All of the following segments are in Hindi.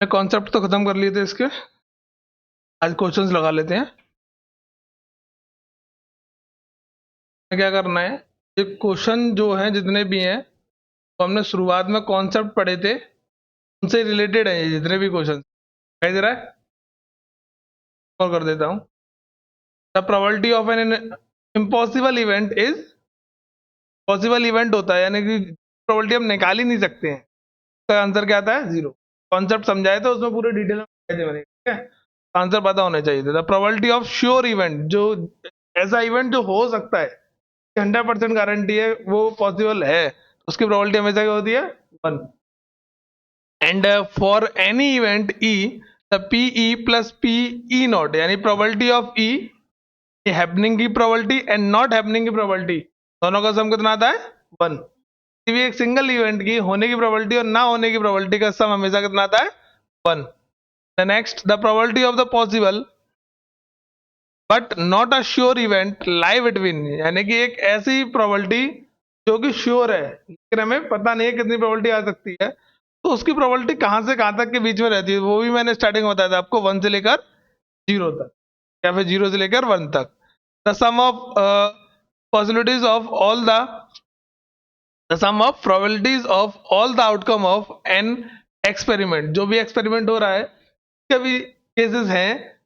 कॉन्सेप्ट तो खत्म कर लिए थे इसके, आज क्वेश्चंस लगा लेते हैं। क्या करना है, ये क्वेश्चन जो है जितने भी हैं तो हमने शुरुआत में कॉन्सेप्ट पढ़े थे, उनसे रिलेटेड है ये जितने भी क्वेश्चन। दिखाई दे रहा है? और कर देता हूँ। The probability of an impossible event is, possible event होता है यानी कि प्रोबेबिलिटी हम निकाल ही नहीं सकते हैं, इसका आंसर क्या आता है? 0। कॉन्सेप्ट समझाए तो उसमें पूरे डिटेल में बताए थे मैंने, ठीक है? आंसर पता होने चाहिए थे। The probability of sure event, जो ऐसा इवेंट जो हो सकता है, 100% गारंटी है वो पॉसिबल है, उसकी प्रोबेबिलिटी हमेशा क्या होती है? 1। And for any event E, the P E plus P E not, यानी प्रोबेबिलिटी ऑफ ई, हैपनिंग की प्रोबेबिलिटी एंड नॉट हैपनिंग की प्रोबेबिलिटी, दोनों का सम कितना आता है? 1। किसी भी एक सिंगल इवेंट की होने की प्रोबेबिलिटी और ना होने की प्रोबेबिलिटी का सम हमेशा कितना आता है? 1। The next, the probability of the possible but not a sure event lie between, यानी कि एक ऐसी प्रोबेबिलिटी जो कि श्योर है लेकिन हमें पता नहीं है कितनी प्रोबेबिलिटी आ सकती है, तो उसकी प्रोबेबिलिटी कहां से कहां तक के बीच में रहती है, वो भी मैंने स्टार्टिंग में बताया था आपको, 1 से लेकर 0 तक, या फिर 0 से लेकर 1 तक। The sum of possibilities of all the sum of probabilities of all the outcome of an experiment, जो भी एक्सपेरिमेंट हो रहा है, के भी केसेस हैं,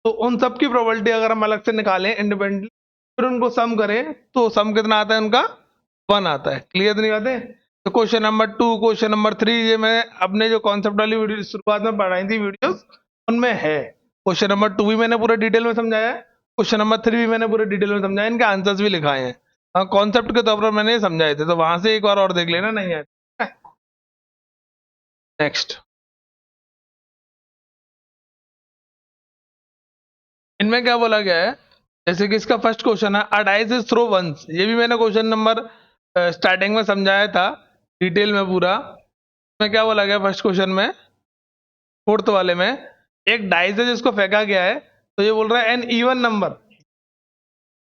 तो उन सब की प्रोबेबिलिटी अगर हम अलग से निकालें इंडिपेंडेंटली, फिर उनको सम करें, तो सम कितना आता है उनका? 1 आता है। क्लियर नहीं बातें? तो क्वेश्चन नंबर 2, क्वेश्चन नंबर 3, ये मैं अपने जो कॉन्सेप्ट वाली वीडियो शुरुआत में पढ़ाई थी वीडियोस, उनमें है। क्वेश्चन नंबर 2 भी मैंने पूरे डिटेल में समझाया है, क्वेश्चन नंबर 3 भी मैंने पूरे डिटेल में समझाया, इनके आंसर्स भी लिखाए हैं। हाँ, कॉन्सेप्ट के तौर पर मैंने समझाए थे, तो वहां से एक बार और देख लेना, नहीं आए। नेक्स्ट, इनमें क्या बोला गया है, जैसे कि इसका फर्स्ट क्वेश्चन है, a dice is throw once, ये भी मैंने क्वेश्चन नंबर स्टार्टिंग में समझाया था डिटेल में पूरा। इसमें क्या बोला गया फर्स्ट क्वेश्चन में, फोर्थ वाले में, एक डाइस है जिसको फेंका गया है, तो ये बोल रहा है एन इवन नंबर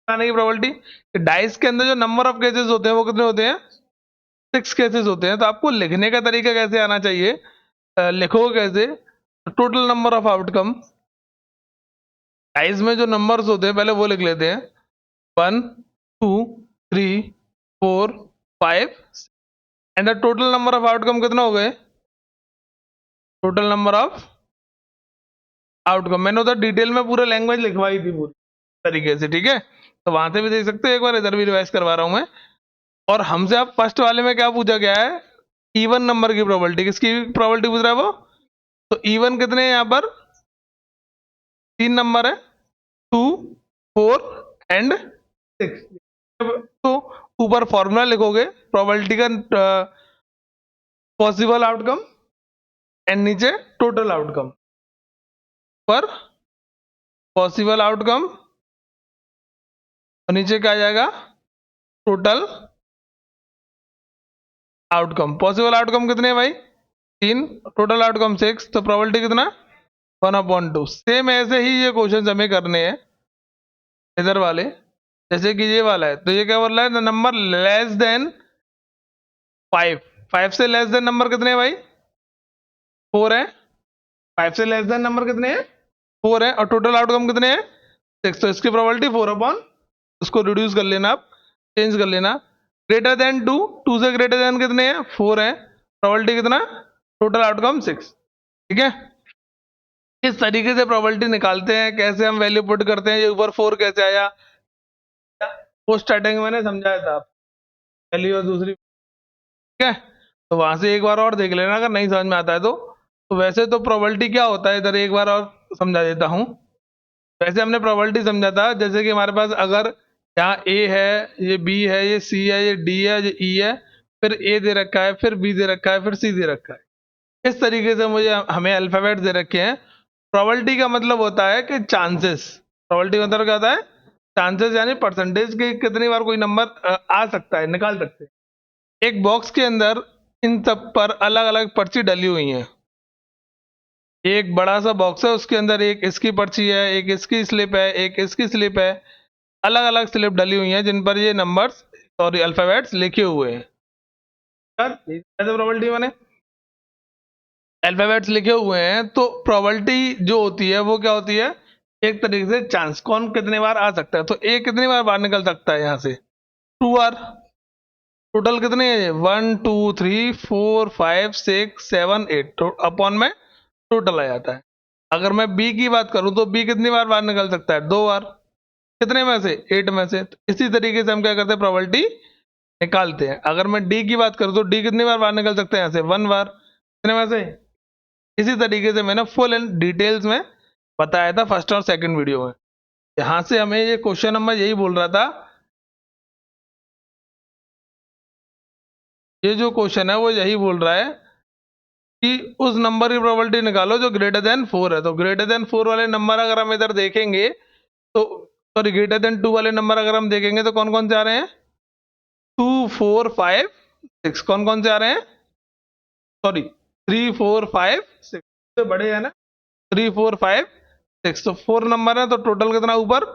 आने की प्रोबेबिलिटी, डाइस के अंदर जो नंबर ऑफ केसेस होते हैं वो कितने होते हैं? 6 केसेस होते हैं। तो आपको लिखने का तरीका कैसे आना चाहिए, लिखोगे कैसे? Total number of outcome, dice में जो नंबर्स होते हैं पहले वो लिख लेते हैं, 1 2 3 4 5, and the total number of outcome कितना हो गए? टोटल नंबर ऑफ आउटकम, मैंने उधर डिटेल में पूरा लैंग्वेज लिखवाई थी पूरी तरीके से, ठीक है? तो वहां से भी देख सकते हो, एक बार इधर भी रिवाइज करवा रहा हूं मैं। और हमसे अब फर्स्ट वाले में क्या पूछा गया है? इवन नंबर की प्रोबेबिलिटी, किसकी प्रोबेबिलिटी पूछ रहा है वो? तो इवन कितने हैं यहाँ पर? 3 नंबर है, 2 4 एंड 6। तो ऊपर फॉर्मूला लिखोगे प्रोबेबिलिटी का, पॉसिबल आउटकम, एंड नीचे टोटल आउटकम, पर पॉसिबल आउटकम और नीचे क्या आ जाएगा? Total outcome. पॉसिबल आउटकम कितने हैं भाई? 3, टोटल आउटकम 6, तो प्रोबेबिलिटी कितना? 1/2। सेम ऐसे ही ये क्वेश्चन हमें करने हैं इधर वाले, जैसे कि ये वाला है, तो ये क्या बोल रहा है? नंबर लेस देन 5, 5 से लेस देन नंबर कितने हैं भाई? 4 है। 5 से लेस देन नंबर कितने हैं? 4 है। और टोटल आउटकम कितने हैं? 6। तो इसकी प्रोबेबिलिटी 4/, उसको रिड्यूस कर लेना, आप चेंज कर लेना। ग्रेटर देन 2, 2 से ग्रेटर देन कितने हैं? 4 है। प्रोबेबिलिटी कितना? Total outcome 6। ठीक है? इस तरीके से प्रोबेबिलिटी निकालते हैं, कैसे हम वैल्यू पुट करते हैं, ये ऊपर 4 कैसे आया, वो स्टार्टिंग मैंने समझाया था, पहली और दूसरी, ठीक है? तो वहां से एक बार और देख लेना अगर नहीं समझ में आता है तो वैसे तो प्रोबेबिलिटी क्या होता है, इधर एक बार और समझा देता हूँ। वैसे हमने प्रोबेबिलिटी समझा था, जैसे कि हमारे पास अगर यहाँ ए है, ये बी है, ये सी है, ये डी है, ये ई है, फिर ए दे रखा है, फिर बी दे रखा है, फिर सी दे रखा है, इस तरीके से मुझे हमें अल्फाबेट दे रखे हैं। प्रोबेबिलिटी का मतलब होता है कि चांसेस, प्रोबेबिलिटी मतलब क्या होता है? चांसेस, यानी परसेंटेज के कितनी बार कोई नंबर आ सकता है, निकाल सकते हैं। एक बॉक्स के अंदर इन सब पर अलग अलग पर्ची डली हुई हैं। एक बड़ा सा बॉक्स है, उसके अंदर एक इसकी पर्ची है, एक इसकी स्लिप है, एक इसकी स्लिप है, अलग अलग स्लिप डली हुई हैं जिन पर ये नंबर्स, सॉरी अल्फाबेट्स लिखे हुए हैं। प्रोबेबिलिटी बने। अल्फाबेट्स लिखे हुए हैं, तो प्रोबेबिलिटी जो होती है वो क्या होती है, एक तरीके से चांस, कौन कितने बार आ सकता है। तो ए कितनी बार बाहर निकल सकता है यहाँ से, 2 बार। टोटल कितने हैं, 1 2 3 4 5 6 7 8, तो अपॉन में टोटल आ जाता है। अगर मैं बी की बात करूं तो बी कितनी बार बाहर निकल सकता है, 2 बार। कितने में से, 8 में से। तो इसी तरीके से हम क्या करते हैं, प्रोबेबिलिटी निकालते हैं। अगर मैं डी की बात करूं तो डी कितनी बार बाहर निकल सकता है यहाँ से, 1 बार। कितने में से। इसी तरीके से मैंने फुल एंड डिटेल्स में बताया था फर्स्ट और सेकंड वीडियो में। यहाँ से हमें ये क्वेश्चन नंबर यही बोल रहा था, ये जो क्वेश्चन है वो यही बोल रहा है कि उस नंबर की प्रोबेबिलिटी निकालो जो ग्रेटर देन 4 है। तो ग्रेटर देन 4 वाले नंबर अगर हम इधर देखेंगे तो, सॉरी, ग्रेटर देन 2 वाले नंबर अगर हम देखेंगे तो कौन कौन से आ रहे हैं, 2 4 5 6। कौन कौन से आ रहे हैं, सॉरी, 3 4 5 6 से बड़े हैं ना, 3 4 5 6। तो 4 नंबर है तो टोटल कितना ऊपर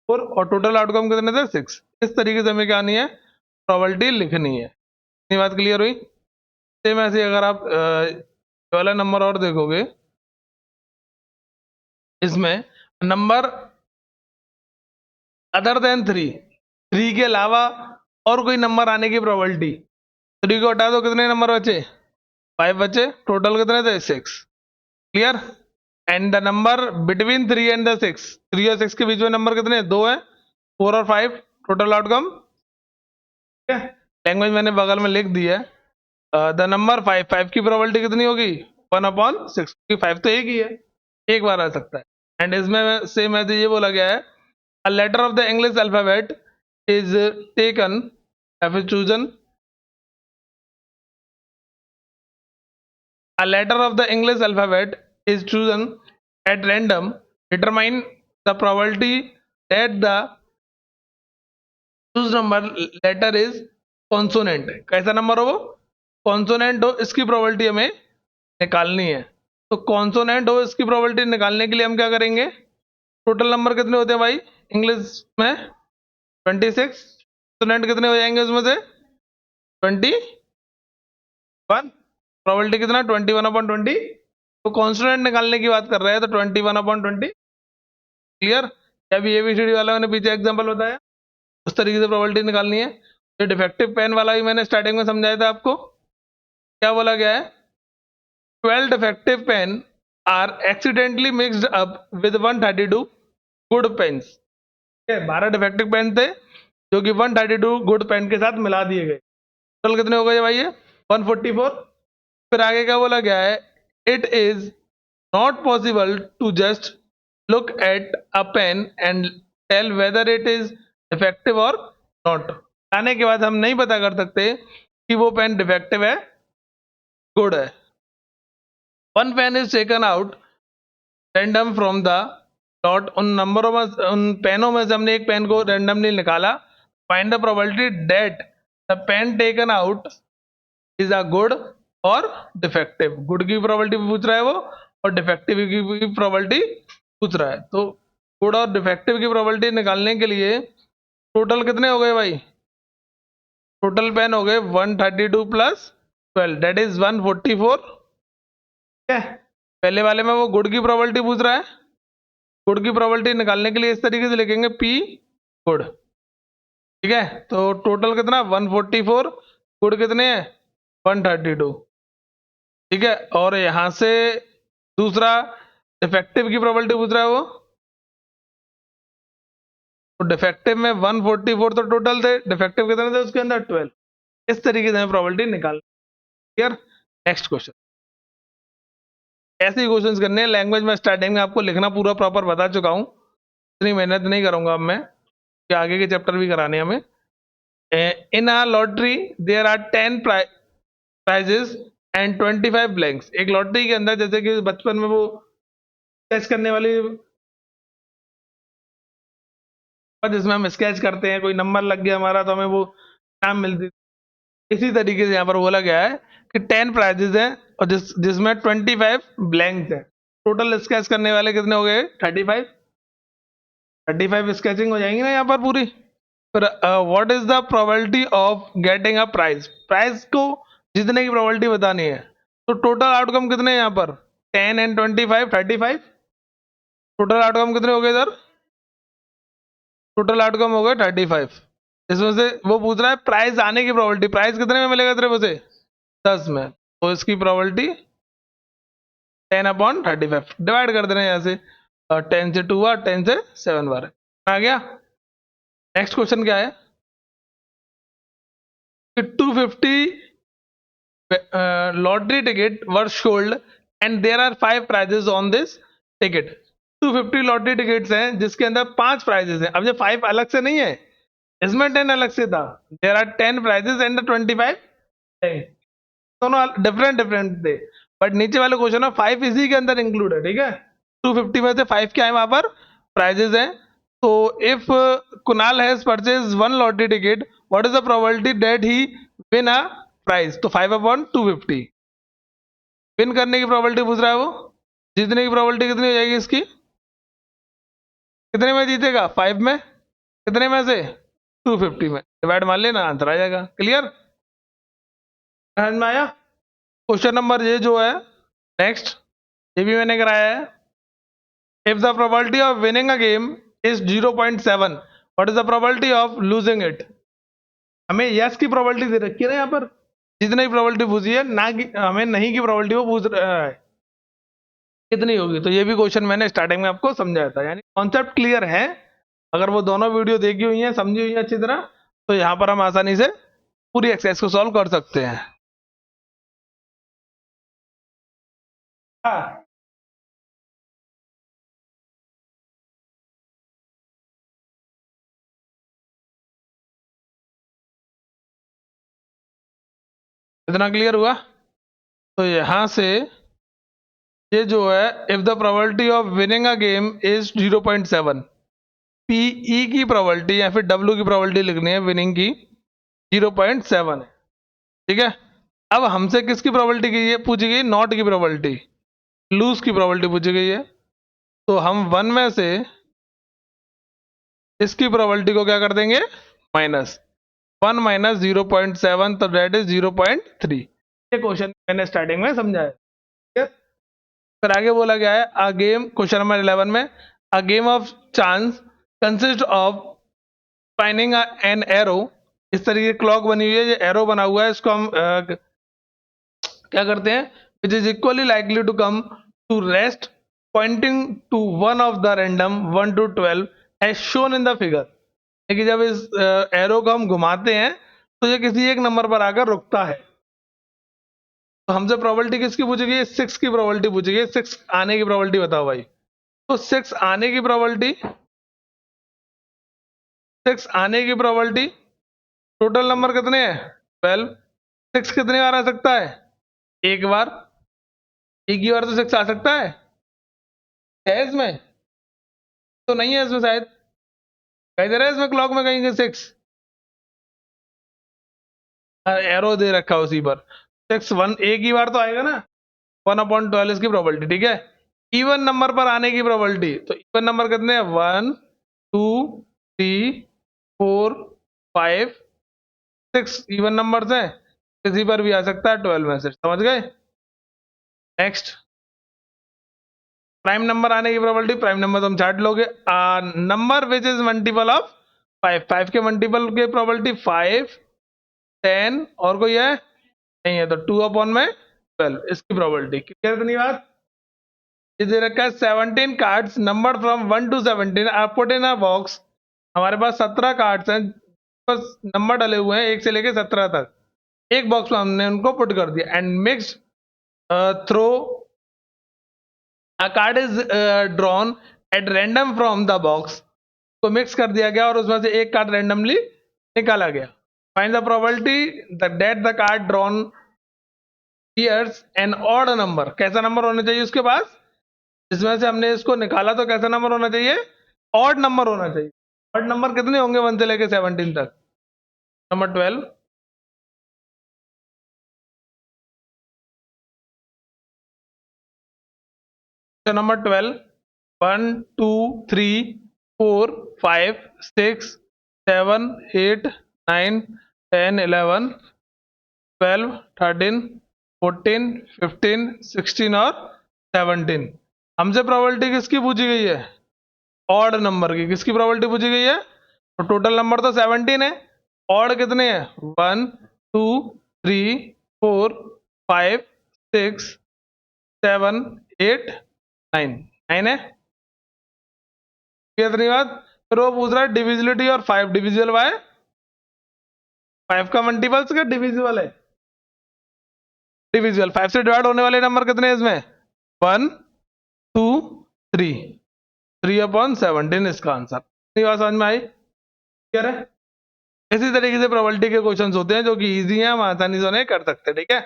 4, और टोटल आउटकम कितने थे, 6। इस तरीके से हमें क्या आनी है, प्रोबेबिलिटी लिखनी है। इतनी बात क्लियर हुई। सेम ऐसे अगर आप वाला नंबर और देखोगे, इसमें नंबर अदर देन 3 के अलावा और कोई नंबर आने की प्रोबेबिलिटी, 3 को हटा दो कितने नंबर बचे, 5 बचे। टोटल कितने थे, 6। Clear. And the number between 3 and the 6, 3 और 6 के बीच में नंबर कितने, 2 है, 4 और 5। टोटल आउटकम, ठीक है। लैंग्वेज मैंने बगल में लिख दी है। द नंबर 5, 5 की प्रोबेबिलिटी कितनी होगी, 1/6, क्योंकि 5 तो एक ही है, एक बार आ सकता है। एंड इसमें सेम ऐसे ये बोला गया है, a letter of the English alphabet is taken, have chosen, a letter of the English alphabet is chosen at random, determine the probability that the choose number letter is consonant। कैसा नंबर हो वो, कॉन्सोनेंट हो, इसकी प्रोबेबिलिटी हमें निकालनी है। तो कॉन्सोनेंट हो इसकी प्रोबेबिलिटी निकालने के लिए हम क्या करेंगे, टोटल नंबर कितने होते हैं भाई इंग्लिश में, 26। कॉन्सोनेंट कितने हो जाएंगे उसमें से, 21। प्रोबेबिलिटी कितना, 21/20। तो कॉन्स्टेंट निकालने की बात कर रहे हैं तो 21/20। क्लियर। अभी एबीसीडी वाला मैंने पीछे एग्जांपल बताया, उस तरीके से प्रोबेबिलिटी निकालनी है। तो डिफेक्टिव पेन वाला भी मैंने स्टार्टिंग में समझाया था आपको। क्या बोला गया है, 12 defective pen are accidentally mixed up with 132 good pens. 12 defective pen थे जो कि 132 गुड पेन के साथ मिला दिए गए। टोटल कितने हो गए भाई, ये 144। फिर आगे क्या बोला गया है, it is not possible to just look at a pen and tell whether it is defective और नॉट। आने के बाद हम नहीं पता कर सकते कि वो पेन डिफेक्टिव है, गुड है। One pen is taken out random from the lot. उन नंबरों में, उन पेनों में से हमने एक पेन को रैंडमली निकाला। Find the probability that the pen taken out is a good और डिफेक्टिव। गुड की प्रोबेबिलिटी पूछ रहा है वो, और डिफेक्टिव की प्रोबेबिलिटी पूछ रहा है। तो गुड और डिफेक्टिव की प्रोबेबिलिटी निकालने के लिए टोटल कितने हो गए भाई, टोटल पेन हो गए 132 प्लस 12, दैट इज 144। ठीक है। पहले वाले में वो गुड की प्रोबेबिलिटी पूछ रहा है, गुड की प्रोबेबिलिटी निकालने के लिए इस तरीके से लिखेंगे पी गुड। ठीक है। तो टोटल कितना 144, गुड कितने हैं 132। ठीक है। और यहां से दूसरा डिफेक्टिव की प्रोबेबिलिटी पूछ रहा है वो, तो डिफेक्टिव में 144 तो टोटल थे, डिफेक्टिव कितने थे उसके अंदर 12। इस तरीके से हमें प्रोबेबिलिटी निकाल। क्लियर। Next question. ऐसे ही क्वेश्चंस करने हैं। लैंग्वेज में स्टार्टिंग में आपको लिखना पूरा प्रॉपर बता चुका हूं, इतनी मेहनत नहीं करूंगा अब मैं, कि आगे के चैप्टर भी कराने हमें। In a lottery there are 10 prizes and 25 blanks. एक लॉटरी के अंदर, जैसे कि बचपन में वो स्केच करने वाली, जिसमें हम स्केच करते हैं, कोई नंबर लग गया हमारा तो हमें वो नाम मिलती, इसी तरीके से यहाँ पर बोला गया है कि 10 प्राइजेस हैं और जिसमें 25 ब्लैंक्स हैं। टोटल स्केच करने वाले कितने हो गए, 35। 35 स्केचिंग हो जाएंगी ना यहाँ पर पूरी। फिर what is the probability of getting a prize. Prize को जीतने की प्रोबेबिलिटी बतानी है। तो टोटल आउटकम कितने हैं यहाँ पर 10 एंड 25 35। टोटल आउटकम कितने हो गए इधर? टोटल आउटकम हो गए 35। इसमें से वो पूछ रहा है प्राइस आने की प्रोबेबिलिटी, प्राइस कितने में मिलेगा तेरे मुझे 10 में, तो इसकी प्रोबेबिलिटी 10/35 डिवाइड कर देना यहाँ से, 10 से 2 बार 10 से 7 बार आ गया। नेक्स्ट क्वेश्चन क्या है कि 250 lottery ticket were sold and there are 5 prizes on this ticket. 250 lottery tickets हैं जिसके अंदर 5 प्राइजेस हैं। अब ये 5 अलग से नहीं है, इसमें 10 अलग से था। देयर आर 10 प्राइजेस एंड 25 दोनों डिफरेंट डिफरेंट थे, बट नीचे वाले क्वेश्चन में 5 इसी के अंदर इंक्लूड है, ठीक है। 250 में से 5 क्या है वहां पर प्राइजेस हैं। तो if Kunal has purchase 1 lottery ticket, what is the probability that he win a prize? तो 5/250 विन करने की प्रोबेबिलिटी पूछ रहा है वो। जीतने की प्रोबेबिलिटी कितनी हो जाएगी इसकी? कितने में जीतेगा? 5 में। कितने में से? 250 में। डिवाइड मान लेना, आंसर आ जाएगा। क्लियर? समझ में आया? क्वेश्चन नंबर ये जो है नेक्स्ट, ये भी मैंने कराया है। If the probability of winning a game is 0.7, what is the probability of losing it? हमें यस की प्रोबेबिलिटी दे रखी है ना यहाँ पर, जितनी प्रोबेबिलिटी पूछी है ना, कि हमें नहीं की प्रोबेबिलिटी वो पूछ रहा है कितनी होगी। तो ये भी क्वेश्चन मैंने स्टार्टिंग में आपको समझाया था, यानी कॉन्सेप्ट क्लियर है। अगर वो दोनों वीडियो देखी हुई है, समझी हुई है अच्छी तरह, तो यहाँ पर हम आसानी से पूरी एक्सरसाइज को सॉल्व कर सकते हैं। हाँ, इतना क्लियर हुआ? तो यहाँ से ये जो है, if the probability of winning a game is 0.7, PE की प्रोबेबिलिटी या फिर डब्ल्यू की प्रोबेबिलिटी लिखनी है विनिंग की, 0.7 है, ठीक है। अब हमसे किसकी प्रोबेबिलिटी की है पूछी गई? नॉट की प्रोबेबिलिटी, लूज की प्रोबेबिलिटी पूछी गई है। तो हम 1 में से इसकी प्रोबेबिलिटी को क्या कर देंगे? माइनस 1 माइनस 0.7, तो डेट इज 0.3। ये क्वेश्चन मैंने स्टार्टिंग में समझाया, ठीक है। फिर आगे बोला गया है अ गेम, क्वेश्चन नंबर 11 में, a game of chance consist of finding an arrow. इस तरीके की क्लॉक बनी हुई है, ये एरो बना हुआ है, इसको हम क्या करते हैं? Which is equally likely to come to rest pointing to one of the random 1 to 12 as shown in the figure. देखिए जब इस एरो को हम घुमाते हैं तो ये किसी एक नंबर पर आकर रुकता है। तो हमसे प्रोबेबिलिटी किसकी पूछी गई है? 6 की प्रोबेबिलिटी पूछी गई है। 6 आने की प्रोबेबिलिटी बताओ भाई। तो 6 आने की प्रोबेबिलिटी, 6 आने की प्रोबेबिलिटी, टोटल नंबर कितने हैं? 12। 6 कितने बार आ सकता है? एक बार। एक ही बार तो 6 आ सकता है इसमें? तो नहीं है इसमें शायद, कहीं दे रहा है इसमें क्लॉक में कहीं 6 एरो दे रखा है उसी पर। 6 1 एक ही बार तो आएगा ना, 1/12 इसकी प्रोबेबिलिटी, ठीक है। इवन नंबर पर आने की प्रोबेबिलिटी, तो इवन नंबर कितने हैं? 1 2 3 4 5 6 इवन नंबर है, किसी पर भी आ सकता है 12 में से, समझ गए। नेक्स्ट, प्राइम नंबर आने की प्रोबेबिलिटी, प्राइम नंबर तो हम चार्ट लोगे। Number which is multiple of 5, 5 के मल्टीपल की प्रोबेबिलिटी 5 10 और कोई है नहीं है, तो 2/12 इसकी प्रोबेबिलिटी। क्लियर इतनी बात? ये दे रखा है 17 cards number from 1 to 17 are put in a box. हमारे पास 17 कार्ड्स हैं, बस नंबर डले हुए हैं 1 से लेके 17 तक, एक बॉक्स में हमने उनको पुट कर दिया। And mix throw a card is drawn at random from the box, को मिक्स कर दिया गया और उसमें से एक कार्ड रैंडमली निकाला गया। Find the probability that the card drawn hears an odd number. कैसा नंबर होना चाहिए उसके पास? इसमें से हमने इसको निकाला तो कैसा नंबर होना चाहिए? ऑड नंबर होना चाहिए। ऑड नंबर कितने होंगे 1 से लेके 17 तक? नंबर 12। तो नंबर 12, 1 2 3 4 5 6 7 8 9 10 11 12 13 14, 15, 16 और 17। हमसे प्रोबेबिलिटी किसकी पूछी गई है? ऑड नंबर की। किसकी प्रोबेबिलिटी पूछी गई है? तो टोटल नंबर तो 17 है, ऑड कितने हैं? 1, 2, 3, 4, 5, 6, 7, 8, 9। 9 है। कितनी बात? फिर वो पूछ रहा है डिविजिबिलिटी और 5 डिविजिबल बाय 5 का मल्टीपल्स का डिविजिबल है? डिविजिबल। 5 से डिवाइड होने वाले नंबर कितने हैं इसमें? 1, 2, 3। 3/17 इसका आंसर। इतनी बात समझ में आई? क्लियर है? इसी तरीके से प्रोबेबिलिटी के क्वेश्चंस होते हैं जो कि इजी हैं, हम आसानी से उन्हें कर सकते हैं। ठीक है,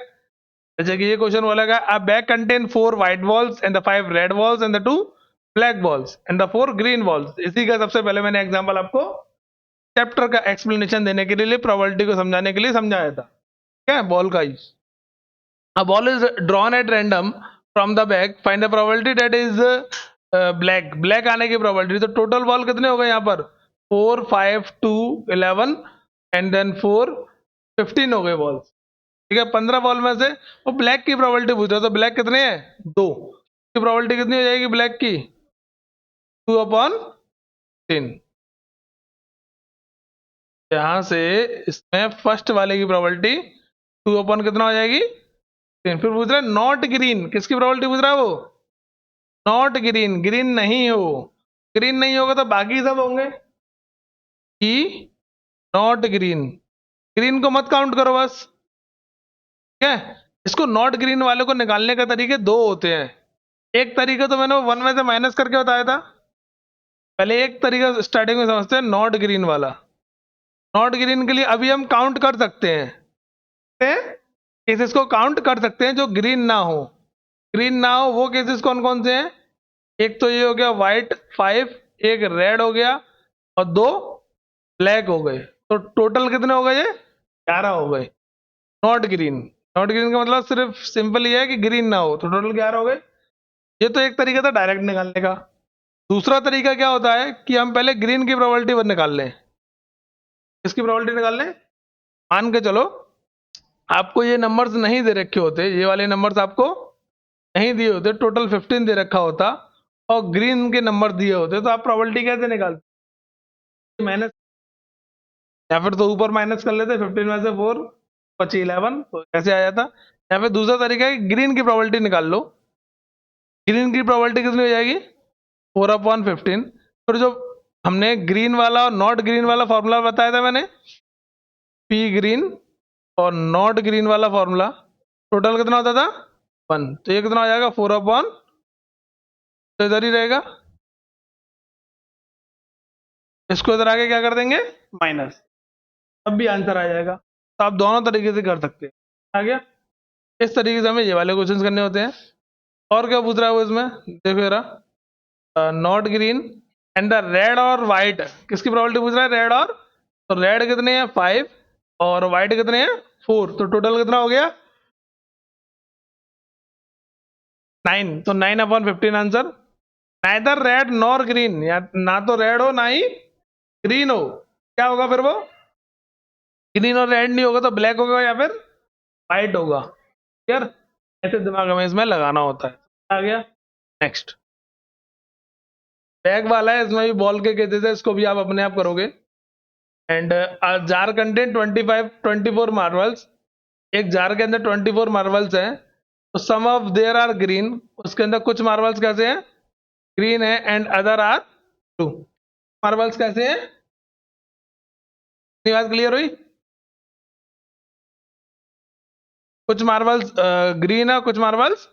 जैसे कि ये क्वेश्चन बोलेगा अ bag contain 4 white balls and the 5 red balls and the 2 black balls and the 4 green balls. इसी का सबसे पहले मैंने एग्जांपल आपको चैप्टर का एक्सप्लेनेशन देने के लिए, प्रोबेबिलिटी को समझाने के लिए समझाया था। ठीक है, बॉल का use. A ball is drawn at random from the bag. Find the probability that is black. Black आने की probability। तो टोटल बॉल कितने हो गए यहाँ पर? 4, 5, 2, 11 एंड देन 4, 15 हो गए बॉल। ठीक है, 15 बॉल में से वो ब्लैक की प्रोबेबिलिटी पूछ रहा है, तो ब्लैक कितने हैं? 2 की प्रोबेबिलिटी कितनी हो जाएगी ब्लैक की? 2/10। यहाँ से इसमें फर्स्ट वाले की प्रोबेबिलिटी 2 कितना हो जाएगी? 10। फिर पूछ रहा है नॉट ग्रीन, किसकी प्रोबेबिलिटी पूछ रहा है वो? नॉट ग्रीन, ग्रीन नहीं हो। ग्रीन नहीं होगा तो बाकी सब होंगे कि नॉट ग्रीन। ग्रीन को मत काउंट करो बस। ठीक है, इसको नॉट ग्रीन वाले को निकालने का तरीके दो होते हैं। एक तरीका तो मैंने 1 में से माइनस करके बताया था। पहले एक तरीका स्टार्टिंग में समझते हैं, नॉट ग्रीन वाला। नॉट ग्रीन के लिए अभी हम काउंट कर सकते हैं, केसेस को काउंट कर सकते हैं जो ग्रीन ना हो। ग्रीन ना हो वो केसेस कौन कौन से हैं? एक तो ये हो गया व्हाइट 5, एक रेड हो गया और 2 ब्लैक हो गए। तो टोटल कितने हो गए? ये 11 हो गए नॉट ग्रीन। नॉट ग्रीन का मतलब सिर्फ सिंपल ये है कि ग्रीन ना हो, तो टोटल 11 हो गए। ये तो एक तरीका था डायरेक्ट निकालने का। दूसरा तरीका क्या होता है कि हम पहले ग्रीन की प्रोबेबिलिटी निकाल लें। इसकी प्रोबेबिलिटी निकाल लें। मान के चलो आपको ये नंबर्स नहीं दे रखे होते, ये वाले नंबर्स आपको नहीं दिए होते, टोटल 15 दे रखा होता और ग्रीन के नंबर दिए होते, तो आप प्रोबेबिलिटी कैसे निकालते? माइनस, या फिर तो ऊपर माइनस कर लेते, 15 में से 4 बची 11, तो कैसे आ जाता। या फिर दूसरा तरीका है ग्रीन की प्रोबेबिलिटी निकाल लो। ग्रीन की प्रोबेबिलिटी कितनी हो जाएगी? 4/15। फिर जो हमने ग्रीन वाला और नॉट ग्रीन वाला फॉर्मूला बताया था मैंने, पी ग्रीन और नॉट ग्रीन वाला फॉर्मूला, टोटल कितना होता था? 1। तो ये कितना हो जाएगा? 4/, तो इधर ही रहेगा। इसको इधर आके क्या कर देंगे? माइनस। अब भी आंसर आ जाएगा। तो आप दोनों तरीके से कर सकते हैं। आ गया? इस तरीके से हमें ये वाले क्वेश्चंस करने होते हैं। और क्या पूछ रहा है वो इसमें? देखो जरा, not green and the red और व्हाइट, किसकी प्रोबेबिलिटी पूछ रहा है? रेड और, तो रेड कितने हैं? 5 और व्हाइट कितने हैं? 4। तो टोटल कितना हो गया? 9। तो 9/15 answer. Neither red nor green, या ना तो रेड हो ना ही ग्रीन हो, क्या होगा फिर वो? ग्रीन और रेड नहीं होगा तो ब्लैक होगा या फिर व्हाइट होगा। यार ऐसे दिमाग में इसमें लगाना होता है। आ गया? नेक्स्ट बैग वाला है, इसमें भी बॉल के केसेस है, इसको भी आप अपने आप करोगे। And jar contain 24 marbles. एक जार के अंदर 24 मार्बल्स हैं, तो सम ऑफ देयर आर ग्रीन। उसके अंदर कुछ मार्बल्स कैसे हैं? ग्रीन है and other are blue. Marbles कैसे हैं? बात क्लियर हुई? कुछ मार्बल्स ग्रीन है, कुछ मार्बल्स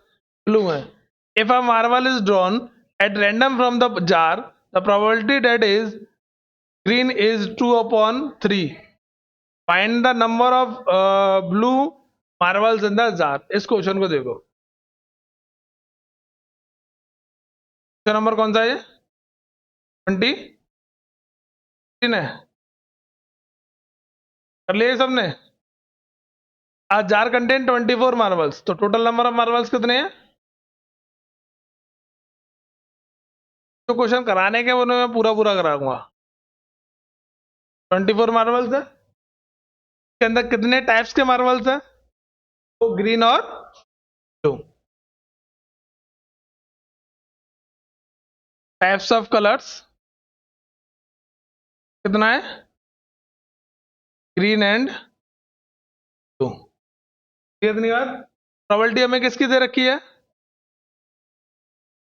ब्लू है। If a marble is drawn at random from the jar, the probability that is green is 2/3. Find the number of blue marbles in the jar. इस क्वेश्चन को देखो, क्वेश्चन नंबर कौन सा है? 20 है। कर लिए सबने? आज जार कंटेन 24 मार्बल्स, तो टोटल नंबर ऑफ मार्बल्स कितने हैं? तो क्वेश्चन कराने के वो मैं पूरा पूरा कराऊंगा। 24 मार्बल्स है, इसके अंदर कितने टाइप्स के मार्बल्स हैं? वो ग्रीन और टाइप्स ऑफ कलर्स कितना है, ग्रीन एंड ब्लू। कितनी बार प्रोबेबिलिटी हमें किसकी दे रखी है,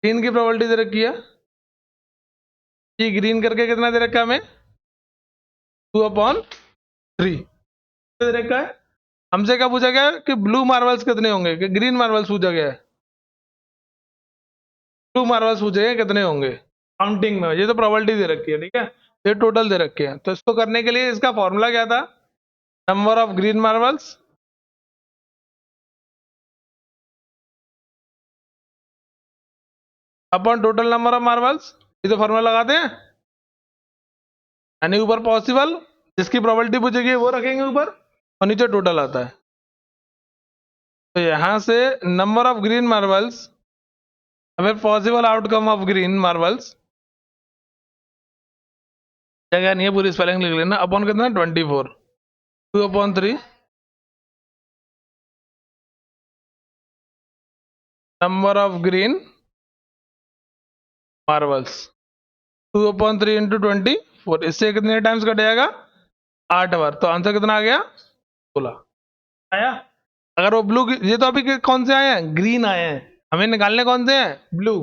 ग्रीन की प्रोबेबिलिटी दे रखी है, ये ग्रीन करके कितना दे रखा है हमें, 2/3 दे रखा है। हमसे क्या पूछा गया कि ब्लू मार्बल्स कितने होंगे, कि ग्रीन मार्बल्स पूछा गया है, ब्लू मार्बल्स पूछे गए कितने होंगे काउंटिंग में। ये तो प्रोबेबिलिटी दे रखी है, ठीक है, ये टोटल दे रखी है। तो इसको करने के लिए इसका फॉर्मूला क्या था, number of green marbles upon total number of marbles, ये तो फॉर्मूला लगाते हैं, यानी ऊपर पॉसिबल जिसकी प्रोबेबिलिटी पूछेगी वो रखेंगे ऊपर और नीचे टोटल आता है। तो यहां से नंबर ऑफ ग्रीन मार्बल्स, हमें possible outcome of green marbles, जगह नहीं है पूरी स्पेलिंग लिख लेना, अपॉन कितना 24, 2/3 number of green marbles, 2/3 into 24, इससे कितने टाइम्स कट जाएगा, 8 बार। तो आंसर कितना आ गया, 16 आया। अगर वो ब्लू, ये तो अभी कौन से आए हैं, ग्रीन आए हैं, हमें निकालने कौन से हैं, ब्लू।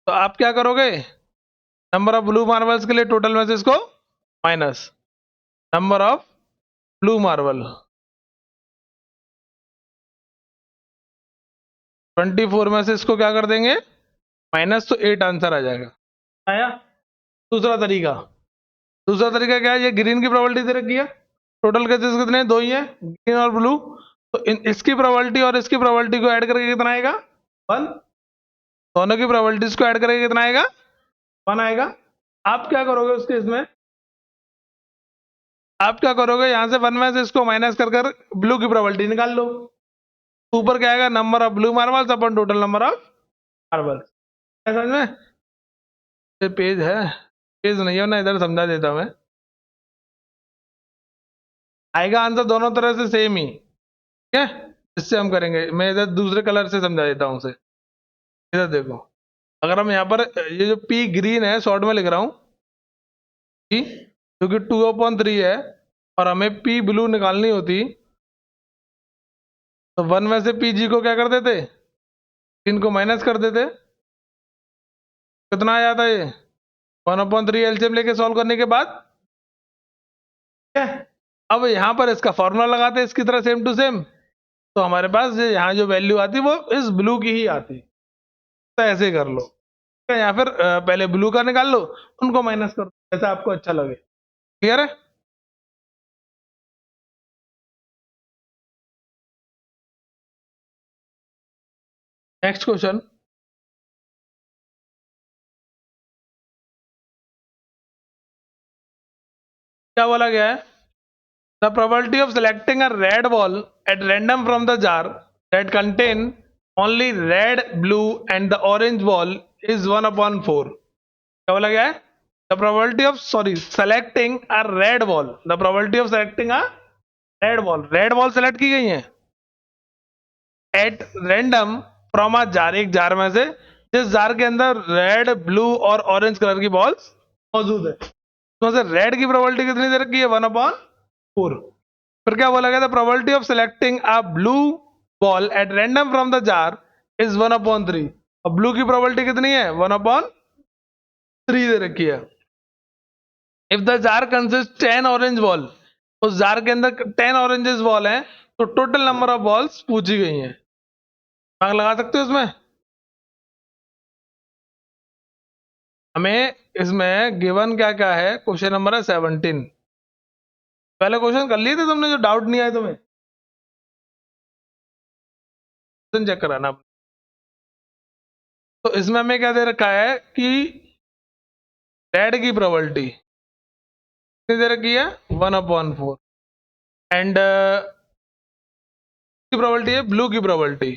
तो आप क्या करोगे, नंबर ऑफ ब्लू मार्बल्स के लिए टोटल में से इसको minus number of blue marble, 24 में से इसको क्या कर देंगे माइनस, तो 8 आंसर आ जाएगा। आया। दूसरा तरीका, दूसरा तरीका क्या है, ये ग्रीन की प्रोबेबिलिटी दे रखी है, टोटल केसेस कितने हैं, 2 ही है, ग्रीन और ब्लू। तो इसकी प्रोबेबिलिटी और इसकी प्रोबेबिलिटी को ऐड करके कितना आएगा, 1। दोनों की प्रोबेबिलिटीज को ऐड करके कितना आएगा, 1 आएगा। आप क्या करोगे उस केस में, आप क्या करोगे, यहां से 1 में से इसको माइनस कर ब्लू की प्रोबेबिलिटी निकाल लो। ऊपर क्या आएगा, number of blue marbles upon total number of marbles. समझ में, ये पेज है, पेज नहीं है ना, इधर समझा देता हूं मैं, आएगा आंसर दोनों तरह से सेम ही, ठीक है। इससे हम करेंगे, मैं इधर दूसरे कलर से समझा देता हूं उसे। इधर देखो, अगर हम यहाँ पर ये जो पी ग्रीन है शॉर्ट में लिख रहा हूं, क्योंकि 2/3 है और हमें पी ब्लू निकालनी होती, तो 1 में से पी जी को क्या कर देते, इनको माइनस कर देते, कितना आ जाता ये 1/3 एलसीएम लेके सॉल्व करने के बाद, ठीक है। अब यहाँ पर इसका फॉर्मूला लगाते हैं इसकी तरह सेम टू सेम, तो हमारे पास यहाँ जो वैल्यू आती वो इस ब्लू की ही आती, तो ऐसे कर लो, या फिर पहले ब्लू का निकाल लो, उनको माइनस कर दो, ऐसा आपको अच्छा लगे। क्लियर है। नेक्स्ट क्वेश्चन, क्या बोला गया है, the probability of selecting a red ball eight random from the jar that contain only red blue and the orange ball is 1/4। क्या बोला गया है, the probability of selecting a red ball, the probability of selecting a red ball select की गई है eight random from a jar, एक जार में से, जिस जार के अंदर रेड ब्लू और ऑरेंज कलर की बॉल्स मौजूद है, उसमें से रेड की प्रोबेबिलिटी कितनी दे रखी है, 1/4। फिर क्या बोला गया था, probability of selecting a blue ball eight random from the jar is 1/3। अब ब्लू की प्रोबेबिलिटी कितनी है, 1/3 दे रखी है। If the jar consist 10 orange ball, उस जार के अंदर 10 ऑरेंजेस बॉल हैं, तो टोटल नंबर ऑफ बॉल्स पूछी गई हैं, दिमाग लगा सकते हो इसमें। हमें इसमें गिवन क्या क्या है, क्वेश्चन नंबर है 17। पहले क्वेश्चन कर लिए थे तुमने, जो डाउट नहीं आए तुम्हें, चेक कराना। तो इसमें हमें क्या दे रखा है कि रेड की प्रोबेबिलिटी कितनी दे रखी है, 1/4, एंड की प्रोबेबिलिटी है ब्लू की प्रोबेबिलिटी,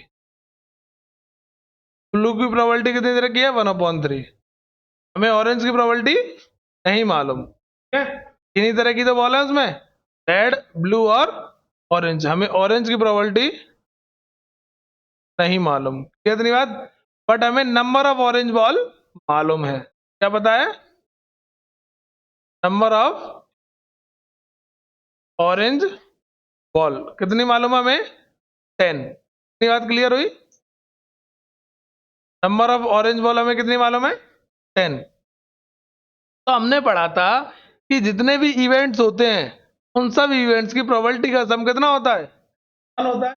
ब्लू की प्रोबेबिलिटी कितनी दे रखी है, 1/3। हमें ऑरेंज की प्रोबेबिलिटी नहीं मालूम, ठीक है। इन्हीं तरह की तो बॉल है उसमें, रेड ब्लू और ऑरेंज, हमें ऑरेंज की प्रोबेबिलिटी नहीं मालूम, कितनी बात, बट हमें नंबर ऑफ ऑरेंज बॉल मालूम है। क्या पता है? नंबर ऑफ ऑरेंज बॉल कितनी मालूम है हमें? 10। इतनी बात क्लियर हुई? नंबर ऑफ ऑरेंज बॉल हमें कितनी मालूम है? 10। तो हमने पढ़ा था कि जितने भी इवेंट्स होते हैं उन सब इवेंट्स की प्रोबेबिलिटी का सम कितना होता है? 1 होता है।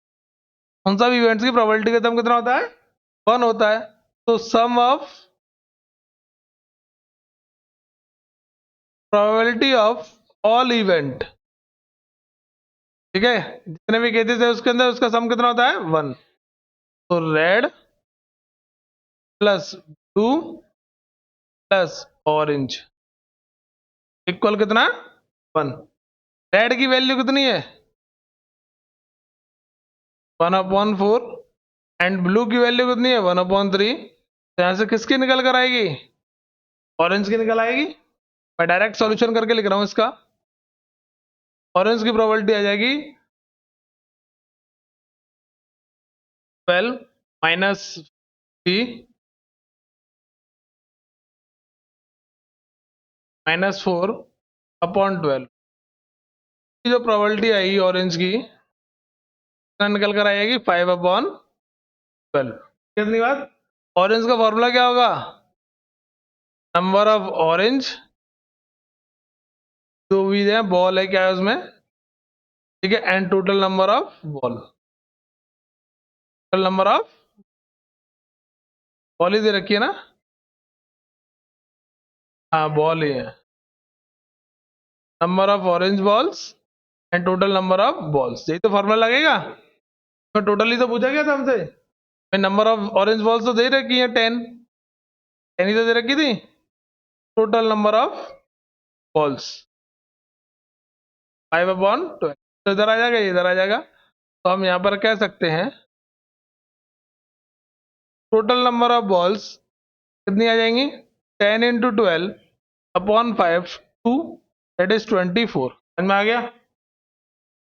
उन सब इवेंट्स की प्रोबेबिलिटी का सम कितना होता है? 1 होता है। तो सम of probability of all event, ठीक है, जितने भी केसेस है उसके अंदर उसका सम कितना होता है? 1। तो red plus blue plus orange equal कितना? 1। रेड की वैल्यू कितनी है? 1/4। एंड ब्लू की वैल्यू कितनी है? 1/3। तो यहां से किसकी निकल कर आएगी? ऑरेंज की निकल आएगी। मैं डायरेक्ट सॉल्यूशन करके लिख रहा हूं इसका। ऑरेंज की प्रोबेबिलिटी आ जाएगी 12 माइनस 3 माइनस 4/12। जो प्रोबेबिलिटी आएगी ऑरेंज की निकल कर आएगी 5/12। कितनी बात? ऑरेंज का फॉर्मूला क्या होगा? नंबर ऑफ ऑरेंज, जो भी है बॉल है क्या है उसमें, ठीक है, and total number of ball. Total number of ball ही दे रखी है ना? हाँ बॉल ही है। Number of orange balls and total number of balls, यही तो फॉर्मूला लगेगा। तो टोटल ही तो पूछा गया था हमसे। नंबर ऑफ ऑरेंज बॉल्स तो दे रखी है 10, 10 ही तो दे रखी थी। Total number of balls 5/12। तो इधर आ जाएगा, इधर आ जाएगा। तो हम यहाँ पर कह सकते हैं टोटल नंबर ऑफ बॉल्स कितनी आ जाएंगी? 10 × 12/5 2, दैट इज 24। समझ में आ गया?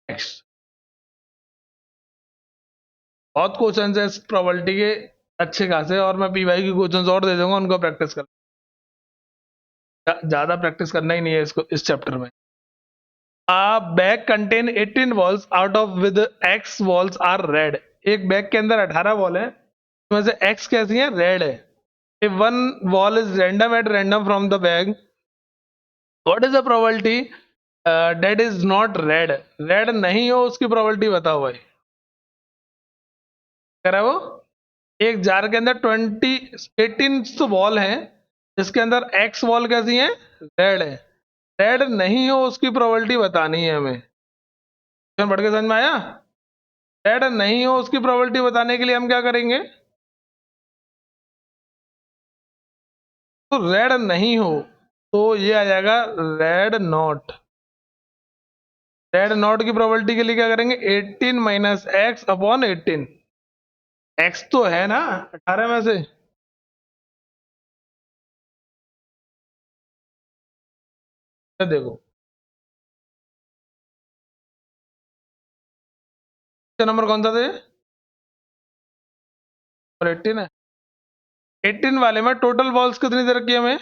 नेक्स्ट। बहुत क्वेश्चन है इस प्रोबेबिलिटी के अच्छे खासे, और मैं पीवाई के क्वेश्चंस और दे दूंगा, उनको प्रैक्टिस कर। ज्यादा प्रैक्टिस करना ही नहीं है इसको इस चैप्टर में। Bag contain 18 balls out of with x balls are red. एक बैग के अंदर 18 बॉल है, उसमें से x कैसी है? रेड है। If one ball is random eight random from the bag, what is the probability that is not red? Red नहीं हो उसकी प्रोबेबिलिटी बताओ भाई। कह रहा है वो एक जार के अंदर 18 तो बॉल है, जिसके अंदर x बॉल कैसी है? रेड है। रेड नहीं हो उसकी प्रोबेबिलिटी बतानी है हमें। बढ़ के समझ में आया? रेड नहीं हो उसकी प्रोबेबिलिटी बताने के लिए हम क्या करेंगे? तो रेड नहीं हो तो ये आ जाएगा रेड नॉट। रेड नॉट की प्रोबेबिलिटी के लिए क्या करेंगे? 18 - x/18। x तो है ना 18 में से। देखो नंबर कौन सा था ये? और 18 है। 18 वाले में टोटल बॉल्स कितनी दे रखी है हमें?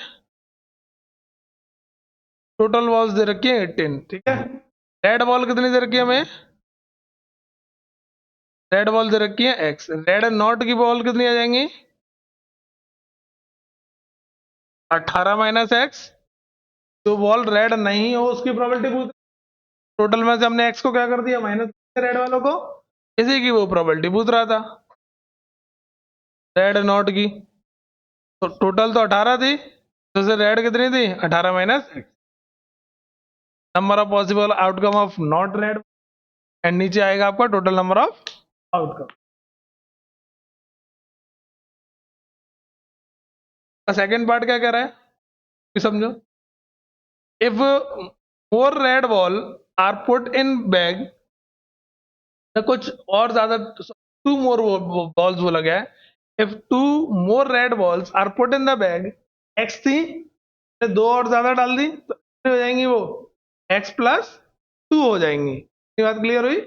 टोटल बॉल्स दे रखी है 18, ठीक है। रेड बॉल कितनी दे रखी है हमें? रेड बॉल दे रखी है x। रेड नॉट की बॉल कितनी आ जाएंगी? 18 - x। तो बॉल रेड नहीं हो उसकी प्रोबेबिलिटी पूछ। टोटल में से हमने x को क्या कर दिया? माइनस रेड वालों को, इसी की वो प्रोबेबिलिटी पूछ रहा था रेड नॉट की। तो टोटल तो 18 थी, तो से रेड कितनी थी? 18 - x। Number of possible outcome of not red, and नीचे आएगा आपका total number of outcome. Second part क्या कह रहा है समझो। If more red ball are put in bag, कुछ और ज्यादा, 2 मोर बॉल्स बोला गया है। If 2 more red balls are put in the bag, x थी, 2 और ज्यादा डाल दी तो कितनी हो जाएंगी? वो x+2 हो जाएंगी। ये बात क्लियर हुई?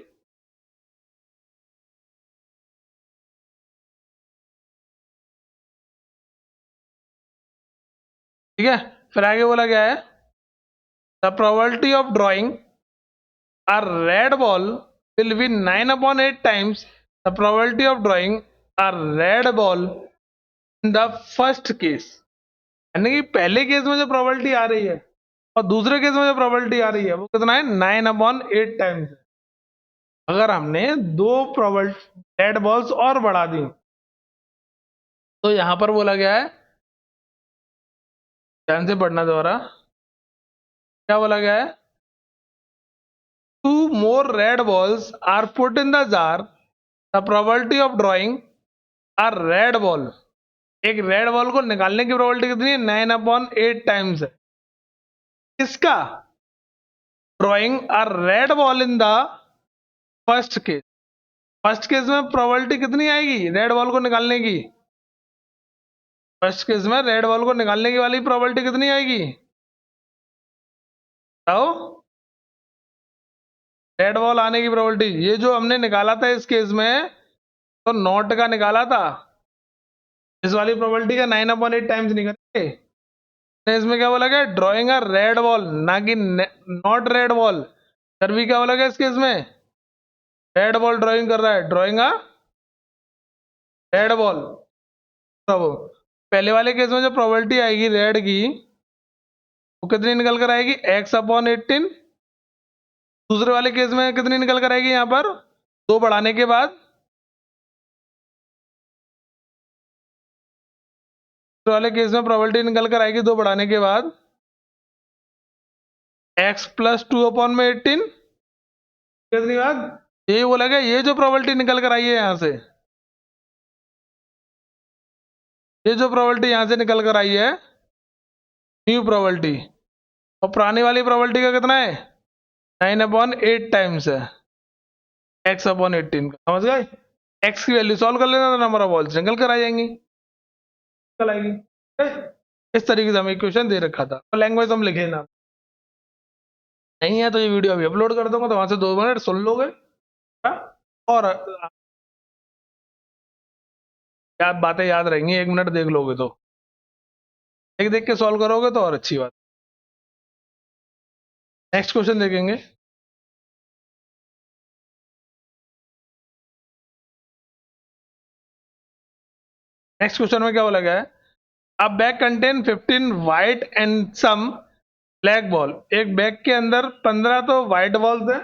ठीक ठीक है, फिर आगे बोला गया है the probability of drawing a red ball will be 9/8 times the probability of drawing a red ball in the first case। यानी कि पहले केस में जो प्रोबेबिलिटी आ रही है और दूसरे केस में जो प्रोबेबिलिटी आ रही है वो कितना है 9/8 टाइम्स है। अगर हमने दो प्रोबेबिलिटी रेड बॉल्स और बढ़ा दी तो यहां पर बोला गया है, ध्यान से पढ़ना दोबारा, क्या बोला गया है, 2 more red balls are put in the jar, the probability of drawing a red ball, एक रेड बॉल को निकालने की प्रोबेबिलिटी कितनी है 9/8 टाइम्स है। किसका, drawing a red ball in the first case. First case में प्रोबेबिलिटी कितनी आएगी रेड बॉल को निकालने की, फर्स्ट केस में रेड बॉल को निकालने की वाली प्रोबेबिलिटी कितनी आएगी बताओ, रेड बॉल आने की प्रोबेबिलिटी, ये जो हमने निकाला था इस केस में तो नॉट का निकाला था, इस वाली प्रोबेबिलिटी का 9/8 टाइम्स निकलेंगे। इसमें क्या बोला गया, ड्रॉइंग अ रेड बॉल, ना कि नॉट रेड बॉल। फिर भी क्या बोला गया इस केस में, रेड बॉल ड्रॉइंग कर रहा है, ड्रॉइंग अ रेड बॉल। तो पहले वाले केस में जो प्रोबेबिलिटी आएगी रेड की वो कितनी निकल कर आएगी x/18। दूसरे वाले केस में कितनी निकल कर आएगी यहाँ पर 2 बढ़ाने के बाद, दूसरे वाले केस में प्रोबेबिलिटी निकल कर आएगी 2 बढ़ाने के बाद x + 2/18। कितनी बात, ये बोला गया ये जो प्रोबेबिलिटी निकल कर आई है यहाँ से, ये जो प्रोबेबिलिटी यहाँ से निकल कर आई है न्यू प्रोबेबिलिटी, और पुरानी वाली प्रोबेबिलिटी का कितना है 9/8 टाइम्स है x/18 का। समझ गए, x की वैल्यू सॉल्व कर लेना तो नंबर ऑफ बॉल्स निकल कर आ जाएंगी, निकल आएगी। इस तरीके से हमें क्वेश्चन दे रखा था, तो लैंग्वेज हम लिखे ना, नहीं है तो ये वीडियो अभी अपलोड कर दूंगा तो वहां से 2 मिनट सुन लोगे, और याद बातें याद रहेंगी, 1 मिनट देख लोगे तो, देख देख के सॉल्व करोगे तो और अच्छी बात। नेक्स्ट क्वेश्चन देखेंगे, नेक्स्ट क्वेश्चन में क्या बोला गया है, a bag contain 15 white and some black ball. एक बैग के अंदर 15 तो व्हाइट बॉल्स हैं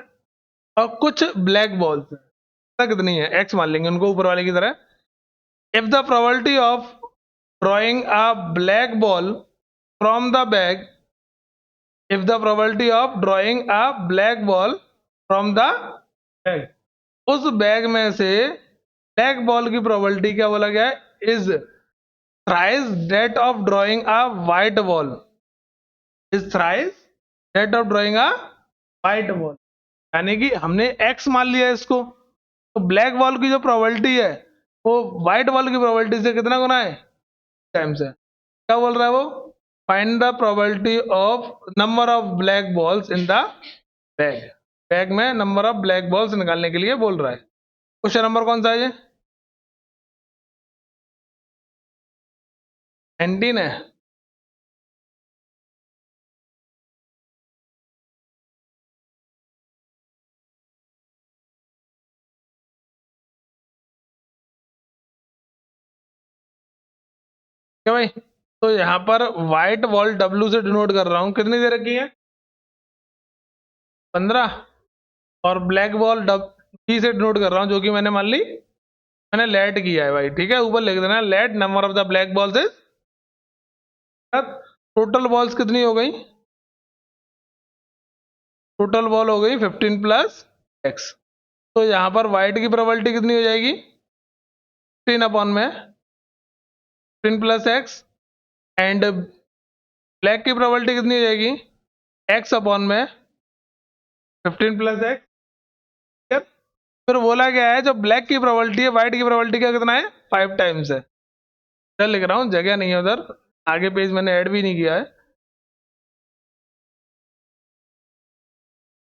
और कुछ ब्लैक बॉल्स हैं, कितनी है एक्स मान लेंगे उनको ऊपर वाले की तरह। If the probability of drawing a black ball from the bag, if the probability of drawing a black ball from the bag, उस बैग में से ब्लैक बॉल की प्रोबेबिलिटी क्या बोला गया है is thrice that of drawing a white ball, is thrice that of drawing a white ball. यानी कि हमने एक्स मान लिया इसको, तो ब्लैक बॉल की जो प्रोबेबिलिटी है वो व्हाइट बॉल की प्रोबेबिलिटी से कितना गुना है टाइम्स है। क्या बोल रहा है वो, find the probability of number of black balls in the bag, bag में नंबर ऑफ ब्लैक बॉल्स निकालने के लिए बोल रहा है। क्वेश्चन नंबर कौन सा है ये 19 है। क्या भाई, तो यहाँ पर व्हाइट बॉल W से डिनोट कर रहा हूँ, कितनी दे रखी है 15, और ब्लैक बॉल B से डिनोट कर रहा हूँ जो कि मैंने मान ली मैंने लेट किया है भाई, ठीक है, ऊपर लिख देना let number of the black balls is, total balls कितनी हो गई, टोटल बॉल हो गई 15 + x। तो यहाँ पर व्हाइट की प्रोबेबिलिटी कितनी हो जाएगी 15 में 15 + x, एंड ब्लैक की प्रोबेबिलिटी कितनी हो जाएगी x/में 15 + x। फिर बोला गया है जो ब्लैक की प्रोबेबिलिटी है व्हाइट की प्रोबेबिलिटी का कितना है 5 टाइम्स है। इधर लिख रहा हूँ, जगह नहीं है उधर, आगे पेज मैंने ऐड भी नहीं किया है।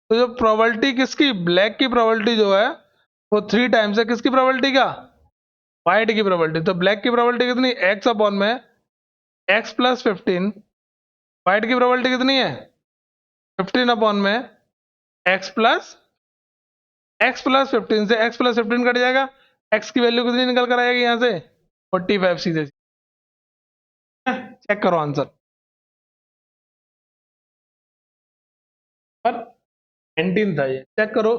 तो जो प्रोबेबिलिटी किसकी, ब्लैक की प्रोबेबिलिटी जो है वो 3 टाइम्स है किसकी प्रोबेबिलिटी का, व्हाइट की प्रोबेबिलिटी। तो ब्लैक की प्रोबेबिलिटी कितनी x/में x + 15 वाइट की प्रोबेबिलिटी कितनी है 15 अपॉन में x प्लस 15 से x प्लस 15 कट जाएगा, x की वैल्यू कितनी निकल कर आएगी यहाँ से 45 सीधे। चेक करो आंसर पर 19 था ये, चेक करो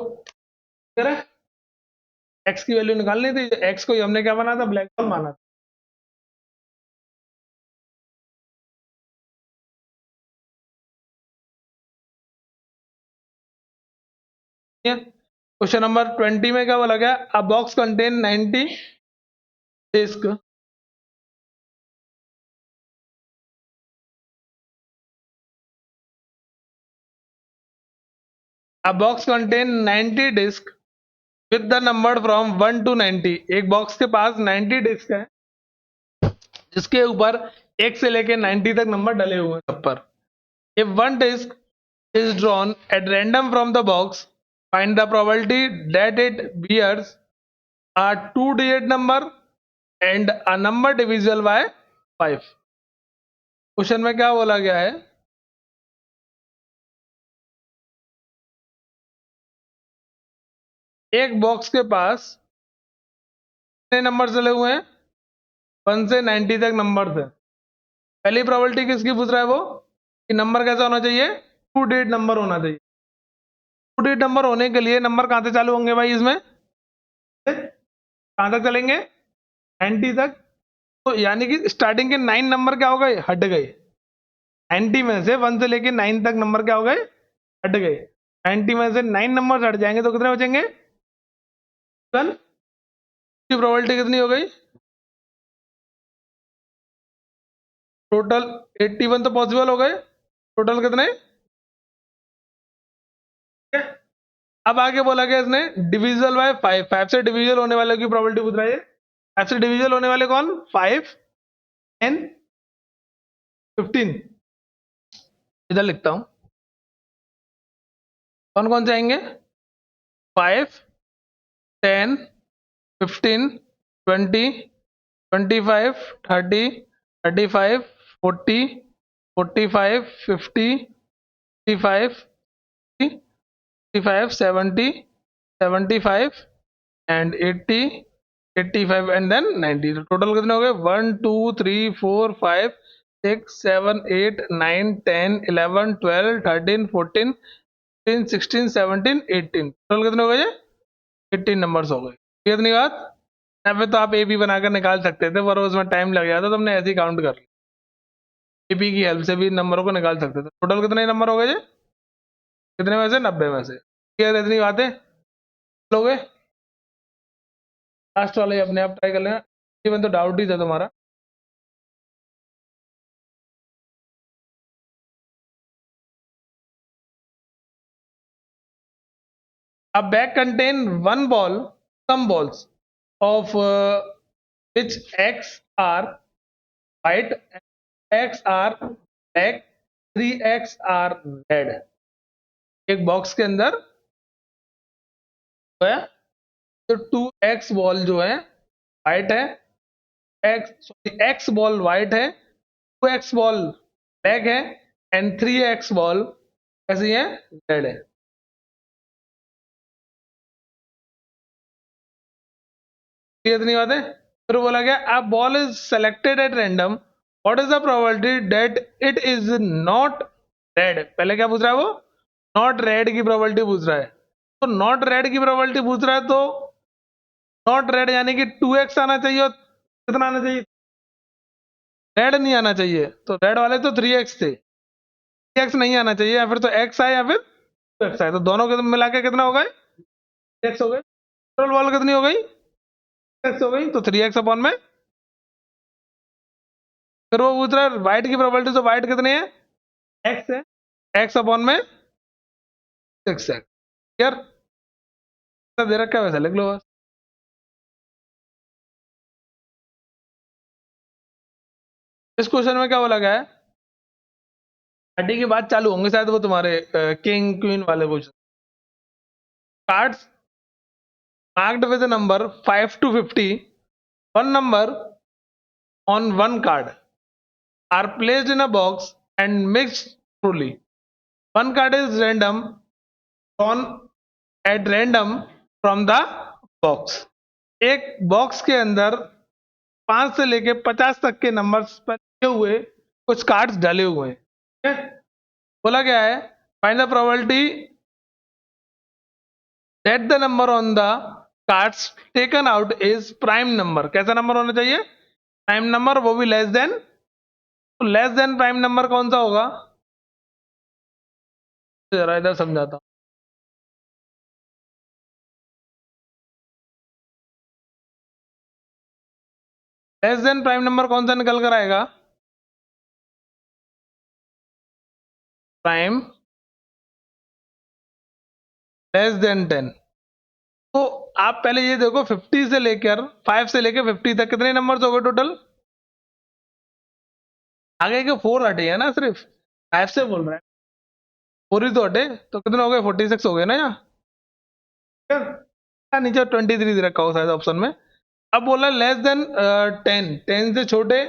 x की वैल्यू निकालनी थी, x को हमने क्या माना था ब्लैक होल माना था। क्वेश्चन नंबर 20 में क्या बोला गया, a box contain 90 disc A box contain 90 disc with the number from 1 to 90। एक बॉक्स के पास 90 डिस्क है जिसके ऊपर 1 से लेके 90 तक नंबर डले हुए हैं सब पर। If one disc is drawn at random from the box, find the probability that it bears a 2-digit number and a number divisible by 5। Question में क्या बोला गया है, एक बॉक्स के पास कितने नंबर चले हुए हैं 1 से 90 तक नंबर थे। पहली प्रोबेबिलिटी किसकी पूछ रहा है वो कि नंबर कैसा होना चाहिए 2-digit नंबर होना चाहिए। 2-digit नंबर होने के लिए नंबर कहां से चालू होंगे भाई, इसमें कहां तक चलेंगे 90 तक, तो यानी कि स्टार्टिंग के 9 नंबर क्या हो गए हट गए, 90 में से 1 से लेके 9 तक नंबर क्या हो गए हट गए, 90 में से 9 नंबर हट जाएंगे तो कितने बचेंगे 1। की प्रोबेबिलिटी कितनी हो गई टोटल 81 तो पॉसिबल हो गए, टोटल कितने। अब आगे बोला गया इसने डिविजल बाय 5, 5 से डिविजल होने वाले की प्रोबेबिलिटी पूछ रहा है। 5 से डिविजल होने वाले कौन 5 10 15, इधर लिखता हूं कौन कौन से आएंगे 5 10 15 20 25 30 35 40 45 50 55 55 70 75 एंड 80 85 एंड देन 90। तो टोटल कितने हो गए 1 2 3 4 5 6 7 8 9 10 11 12 13 14 15 16 17 18, टोटल कितने हो गए 18 नंबर्स हो गए। कितनी बात यहाँ पे तो आप ए बी बनाकर निकाल सकते थे पर उसमें टाइम लग जाता, तुमने ऐसे ही काउंट कर लिया, एपी की हेल्प से भी नंबरों को निकाल सकते थे। टोटल कितने नंबर हो गए कितने में से 90 में से। क्या इतनी बातें लोगे लास्ट वाले अपने आप ट्राई कर लेना, इवन तो डाउट ही था तुम्हारा। A bag contain one ball, some balls of which X are white, X are black, 3X are red। एक बॉक्स के अंदर है तो 2X बॉल जो है व्हाइट है, X बॉल व्हाइट है, 2X बॉल ब्लैक है एंड 3X बॉल कैसी है रेड है। इतनी बात है। फिर बोला गया a ball is selected at random, what is the probability that it is not red. पहले क्या पूछ रहा है वो नॉट रेड की प्रोबेबिलिटी पूछ रहा है, तो नॉट रेड की प्रोबेबिलिटी पूछ रहा है तो नॉट रेड यानी कि 2x आना चाहिए और कितना आना चाहिए रेड नहीं आना चाहिए, तो रेड वाले तो 3x थे, 3x नहीं आना चाहिए, या फिर तो x आए या फिर 2x आए, तो दोनों के मिला के कितना हो गए x हो गए। टोटल बॉल कितनी हो गई x हो गई, तो 3x अपॉन में। फिर वो पूछ रहा है व्हाइट की प्रोबेबिलिटी, तो व्हाइट कितने है x है, x अपॉन में 6 है। क्लियर दे रखा है वैसे लिख लो बस। इस क्वेश्चन में क्या बोला गया है पार्टी की बात चालू होंगे शायद वो तुम्हारे किंग क्वीन वाले question. Cards marked with a number 5 to 50, one number on one card are placed in a box and mixed truly. One card is random, drawn at random from the box. एक बॉक्स के अंदर 5 से लेके 50 तक के नंबर्स पर लिखे हुए कुछ कार्ड्स डाले हुए हैं, ठीक है? बोला गया है find the probability that the number on the cards taken out is prime number. कैसा नंबर होना चाहिए? प्राइम नंबर, वो भी लेस देन. तो लेस देन प्राइम नंबर कौन सा होगा? जरा इधर समझाता हूं. लेस देन प्राइम नंबर कौन सा निकल कर आएगा? Prime less than 10. तो आप पहले ये देखो 50 से लेकर 5 से लेकर 50 तक कितने नंबर्स हो गए टोटल? आगे के 4 हटे हैं ना, सिर्फ 5 से बोल रहे हैं. 4 ही तो हटे, तो कितने हो गए? 46 हो गए ना यहाँ. नीचे 23 दे रखा हो शायद ऑप्शन में. अब बोला लेस देन 10 से छोटे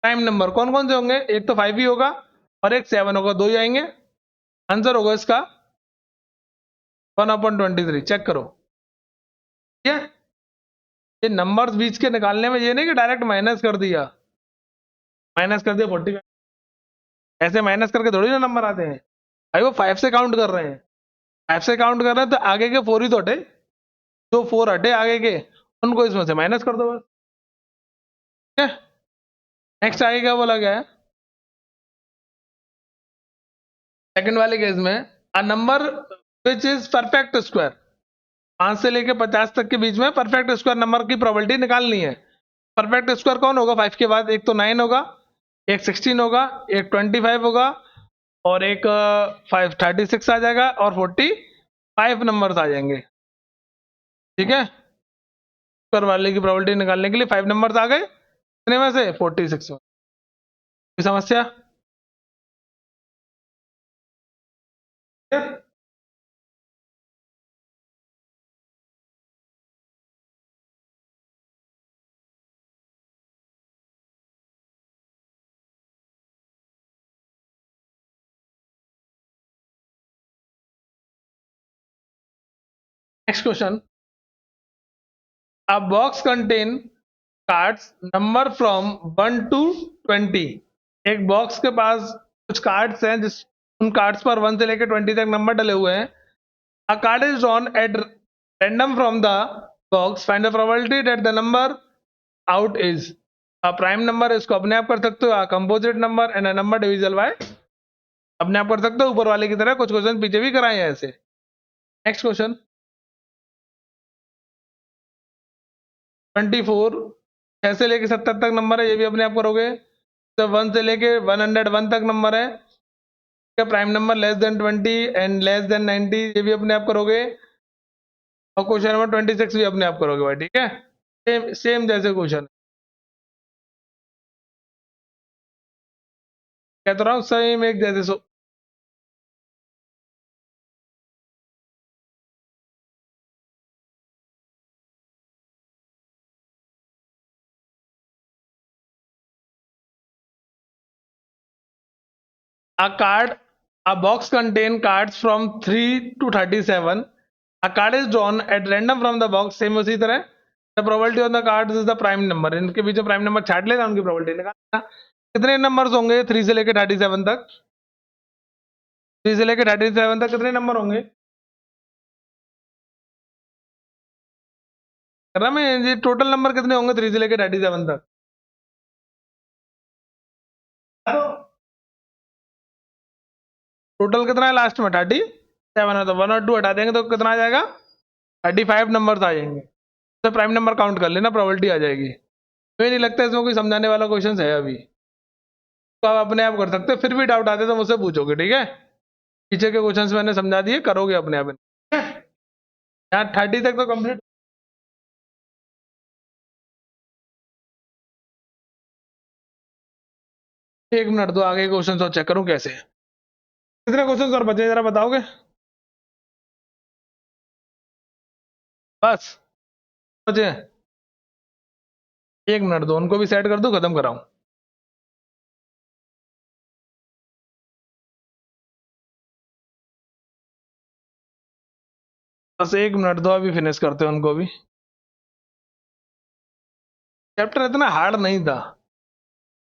प्राइम नंबर कौन कौन से होंगे? एक तो 5 ही होगा और एक 7 होगा, 2 ही आएंगे. आंसर होगा इसका 1/23. चेक करो. ठीक है, ये नंबर्स बीच के निकालने में ये नहीं कि डायरेक्ट माइनस कर दिया. माइनस कर दिया 45, ऐसे माइनस करके थोड़ी ना नंबर आते हैं भाई. वो 5 से काउंट कर रहे हैं. 5 से काउंट कर रहे हैं तो आगे के 4 ही तो हटे. जो 4 हटे आगे के उनको इसमें से माइनस कर दो बस. ठीक है, नेक्स्ट आगे क्या बोला गया है? सेकंड वाले केस में a number which is perfect square. 5 से लेके 50 तक के बीच में परफेक्ट स्क्वायर नंबर की प्रोबेबिलिटी निकालनी है. परफेक्ट स्क्वायर कौन होगा? 5 के बाद एक तो 9 होगा, एक 16 होगा, एक 25 होगा और एक 36 आ जाएगा और 45 नंबर्स आ जाएंगे. ठीक है, स्क्वायर वाले की प्रोबेबिलिटी निकालने के लिए 5 नंबर्स आ गए. कितने में से? 46 में. कोई समस्या? Next question. A box contain cards number from 1 to 20. एक बॉक्स के पास कुछ कार्ड्स हैं जिस उन कार्ड्स पर 1 से लेकर 20 तक नंबर डले हुए हैं. अ card is drawn at random from the box. Find the probability that the number out is. Prime number इसको अपने आप कर सकते हो, composite number and a number divisible by अपने आप कर सकते हो. ऊपर वाले की तरह कुछ क्वेश्चन पीछे भी कराए हैं ऐसे. Next question 24. 6 से लेके 70 तक नंबर है, ये भी अपने आप करोगे. तो 1 से लेके 101 तक नंबर है. Prime number less than 20 and less than 90, ये भी अपने आप करोगे. और क्वेश्चन नंबर 26 भी अपने आप करोगे भाई. ठीक है, सेम सेम जैसे क्वेश्चन. कहता रहा हूँ सेम एक जैसे. A card, a box contain cards from 3 to 37. A card is drawn at random from the box. Same उसी तरह. The probability on the cards is the prime number. इनके बीच में प्राइम नंबर छाट लेना, उनकी प्रोबेबिलिटी निकालना. कितने नंबर्स होंगे 3 से लेकर 37 तक? 3 से लेकर 37 तक कितने नंबर होंगे? कर रहा मैं, ये टोटल नंबर कितने होंगे 3 से लेकर 37 तक? टोटल कितना है लास्ट में? 37 है. तो 1 और 2 हटा देंगे तो कितना आ जाएगा? 35 नंबर्स आ जाएंगे. तो प्राइम नंबर काउंट कर लेना, प्रोबेबिलिटी आ जाएगी. मुझे नहीं लगता इसमें कोई समझाने वाला क्वेश्चन है अभी. तो आप अपने आप कर सकते हो. फिर भी डाउट आते तो मुझसे पूछोगे. ठीक है, पीछे के क्वेश्चंस मैंने समझा दिए, करोगे अपने आप. यहाँ 30 तक तो कंप्लीट. एक मिनट दो, आगे क्वेश्चन और चेक करूं कैसे. कितने क्वेश्चन और बचे जरा बताओगे? बस बचे. एक मिनट दो, उनको भी सेट कर दूं, खत्म कराऊं. बस 1 मिनट दो, अभी फिनिश करते हैं उनको भी। चैप्टर इतना हार्ड नहीं था।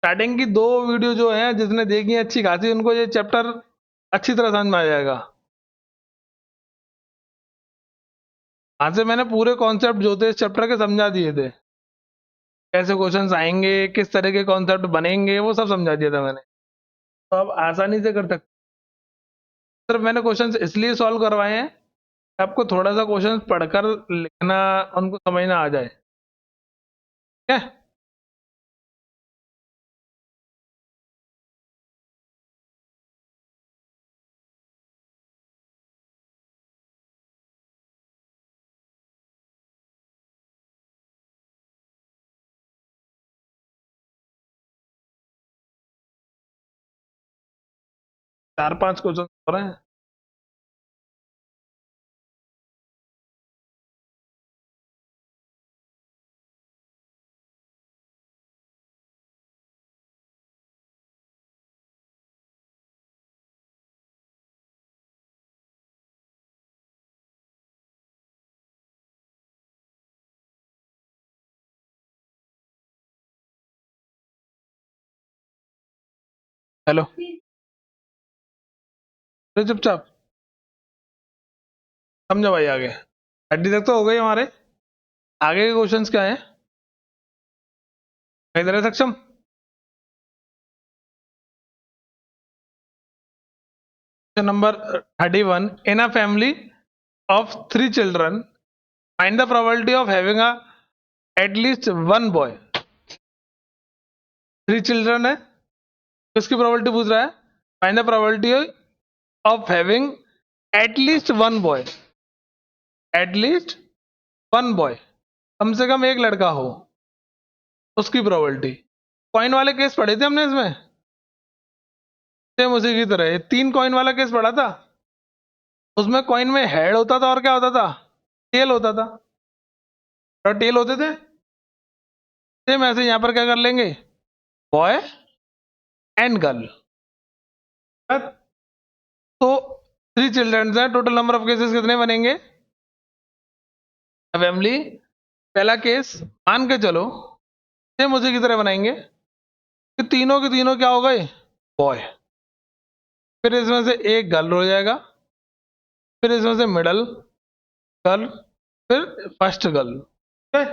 स्टार्टिंग की 2 वीडियो जो है जिसने देखी है अच्छी खासी, उनको ये चैप्टर अच्छी तरह समझ में आ जाएगा। आज से मैंने पूरे कॉन्सेप्ट जो थे इस चैप्टर के समझा दिए थे, कैसे क्वेश्चंस आएंगे, किस तरह के कॉन्सेप्ट बनेंगे, वो सब समझा दिया था मैंने। तो अब आसानी से कर सकते। सिर्फ मैंने क्वेश्चंस इसलिए सॉल्व करवाए हैं कि आपको थोड़ा सा क्वेश्चंस पढ़कर लिखना, उनको समझना आ जाए। ठीक है। 4-5 क्वेश्चन हो रहे हैं। हेलो, तो चुपचाप समझो भाई। आगे 30 तक तो हो गई हमारे। आगे के क्वेश्चंस क्या है? इधर है सक्षम। Number 31, in a family of 3 children, find the probability of having a at least one boy. 3 children है, किसकी प्रोबेबिलिटी पूछ रहा है? Find the probability of having at least one boy. At least one boy, कम से कम एक लड़का हो, उसकी प्रोबेबिलिटी। कॉइन वाले केस पढ़े थे हमने इसमें, सेम उसी की तरह 3 कॉइन वाला केस पढ़ा था। उसमें कॉइन में हेड होता था और क्या होता था? टेल होता था। और टेल होते थे। सेम ऐसे यहां पर क्या कर लेंगे? Boy and girl. तो 3 चिल्ड्रन है, टोटल नंबर ऑफ केसेस कितने बनेंगे? फैमिली, पहला केस मान के चलो, सेम उसी की तरह बनाएंगे कि तीनों के तीनों क्या हो गए? बॉय। फिर इसमें से एक गर्ल हो जाएगा, फिर इसमें से मिडल गर्ल, फिर फर्स्ट गर्ल। ठीक है।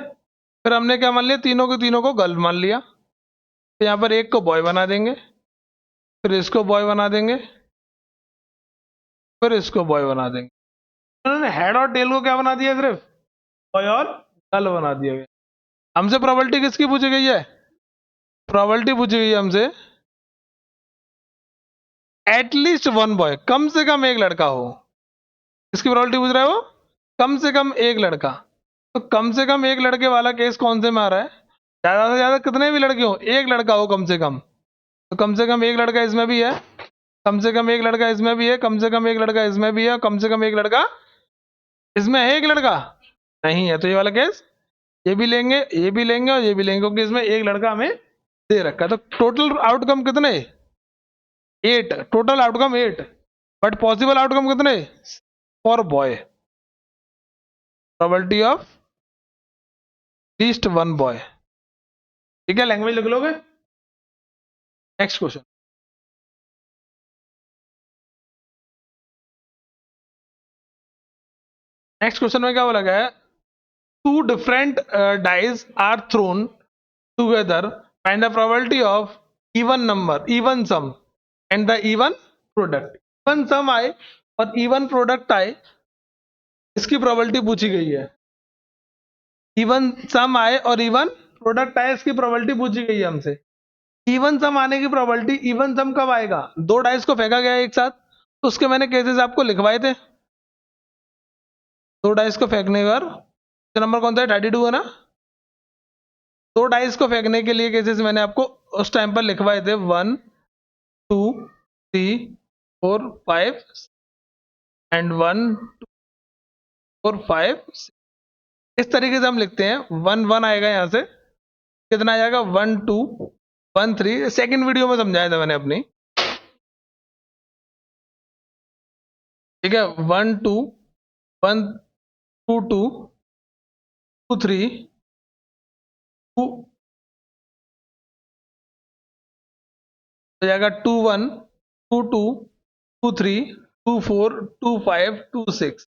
फिर हमने क्या मान लिया? तीनों के तीनों को गर्ल मान लिया। तो यहाँ पर एक को बॉय बना देंगे, फिर इसको बॉय बना देंगे, फिर इसको बॉय बना देंगे। उन्होंने हेड और टेल को क्या बना दिया? सिर्फ बॉय और गर्ल बना दिया गया। हमसे प्रोबेबिलिटी किसकी पूछी गई है? प्रोबेबिलिटी पूछी गई है हमसे एटलीस्ट वन बॉय, कम से कम एक लड़का हो। किसकी प्रोबेबिलिटी पूछ रहा है वो? कम से कम एक लड़का। तो कम से कम एक लड़के वाला केस कौन से में आ रहा है? ज्यादा से ज्यादा कितने भी लड़के हो, एक लड़का हो कम से कम। तो कम से कम एक लड़का इसमें भी है, कम से कम एक लड़का इसमें भी है, कम से कम एक लड़का इसमें भी है, कम से कम एक लड़का इसमें है। एक लड़का नहीं है तो ये वाला केस, ये भी लेंगे, ये भी लेंगे और ये भी लेंगे, क्योंकि इसमें एक लड़का हमें दे रखा है। तो टोटल आउटकम कितने? 8। Total outcome 8, but possible outcome कितने? For boy. Probability of least one boy. ठीक है, लैंग्वेज लिख लोगे। Next question. नेक्स्ट क्वेश्चन में क्या बोला गया है? 2 different dice are thrown together, find the probability of even number, even sum and the even product. even sum आए और even product आए, इसकी प्रोबेबिलिटी पूछी गई है। इवन सम आए और इवन प्रोडक्ट आए, इसकी प्रोबेबिलिटी पूछी गई है हमसे। इवन सम आने की प्रोबेबिलिटी, इवन सम कब आएगा? 2 डाइस को फेंका गया एक साथ, तो उसके मैंने केसेस आपको लिखवाए थे। 2 डाइस को फेंकने पर, नंबर कौन सा है? 32 है ना। 2 डाइस को फेंकने के लिए केसेस मैंने आपको उस टाइम पर लिखवाए थे, 1 2 3 4 5 एंड 1 2 4 5 6। इस तरीके से हम लिखते हैं। 1 1 आएगा यहाँ से, कितना आ जाएगा? 1 2 1 3। सेकेंड वीडियो में समझाया था मैंने अपनी। ठीक है, 1 2 1 2 2 2 3 2 हो जाएगा 2 1 2 2 2 3 2 4 2 5 2 6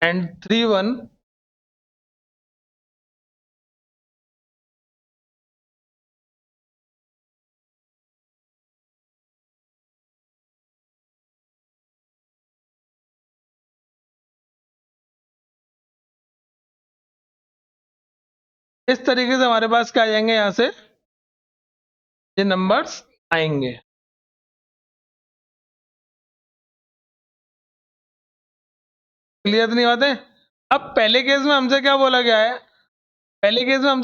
एंड 3 1 इस तरीके से हमारे पास क्या आ जाएंगे, यहां से ये नंबर्स आएंगे। क्लियर नहीं बात है? अब पहले केस में हमसे क्या बोला गया है, पहले केस में हमसे